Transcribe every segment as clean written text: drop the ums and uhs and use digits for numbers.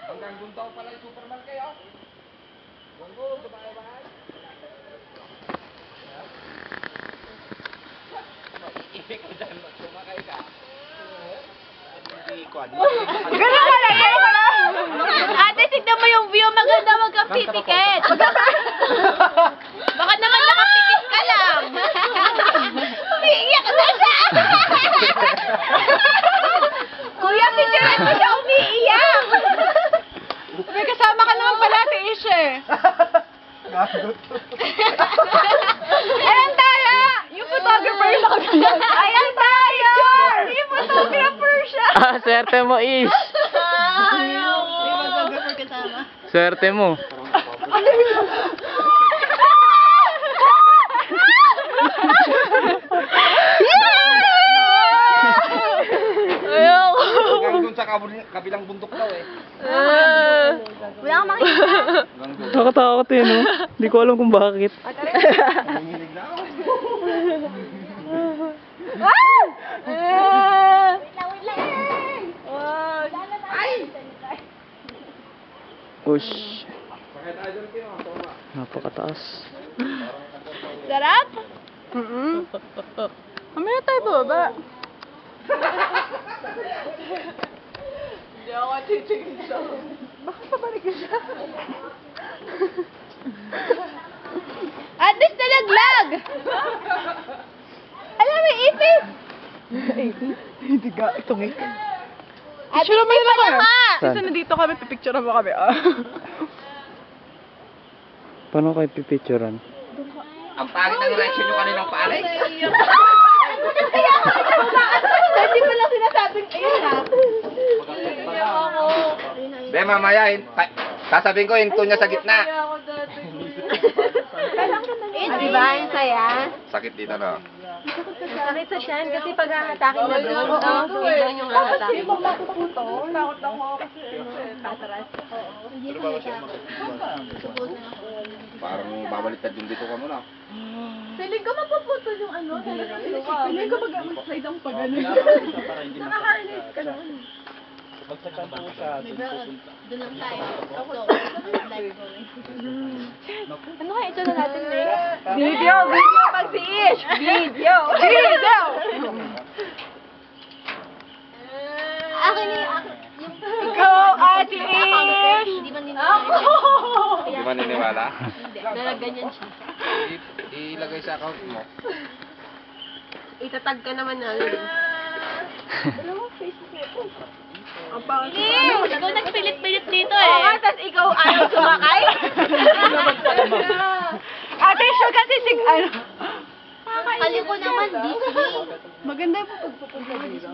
Hanggang doon daw pala yung Superman kayo. Bongo, sabay-sabay. Ibig ko dyan, sumakay ka. Ganun pala, ganun pala. Ate, tignan mo yung view. Maganda, wag kang pipikit. Baka naman nakapikit ka lang. Umiiyak na siya. Kuya, picturean mo siya umiiyak. May kasama ka naman pala, Tisha. Ayan tayo! Yung photographer sa kabila. Ayan tayo! Yung photographer siya. Swerte mo, Ish. May photographer kasama. Swerte mo. Hanggang doon sa kabilang bundok daw eh. Wala akong makikita. Nakatakot eh, no? Hindi ko alam kung bakit. Nanginginig na ako. Ush. Sakit tayo doon kayo. Napakataas. Sarap? Mamaya tayo baba. Hindi ako titigil siya. Bakit pabalik ka siya? At least nalaglag! Alam mo, ipis! Hindi ka, itong eh. At least may pala nga! Kasi nandito kami, pipicture mo kami, ah. Paano kayo pipicturean? Ang pangit ng reaction nyo kaninang paalis. Hindi pa lang sinasabing, ayun na. Be, mamaya, sasabihin ko, hinto niya sa gitna. Di ba? Ang saya. Sakit dito, no? Sakit sa siyan kasi pag hahatakin na doon, doon yung hahatakin. Takot ako kasi, Tataras. Parang babaliktad yung dito ka muna. Feeling ko mapuputol yung ano. Feeling ko mag-slide ang pag-ano. Naka-harness ka naman. Doon lang tayo. Ano kaya ito na natin, Nick? Video mag-si-ish! Video! Akin na yung Ikaw, Ate Ish! Hindi man niniwala. Hindi man niniwala? Hindi. Nalaganyan siya. Ilagay sa account mo. Itatag ka naman namin. Ish! Ikaw nagpilit-pilit dito eh. Oo nga, tas ikaw ayaw sumakay. Ate Ish, kasi ano? Kali ko naman, Disney. Maganda yung pagpupunta dito.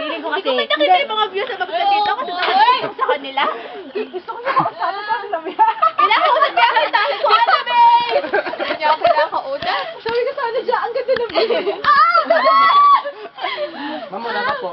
Feeling ko kasi, hindi ko nakita yung mga views sa bagsa dito kasi nakasip ko sa kanila. Gusto ko yung makasama kasi sabi. Kinakausap niya kita. Ko ano, babe? Hindi niya ako kinakausap. Sabi ko sana siya, ang ganda ng video. Ah! Mama, wala ka po.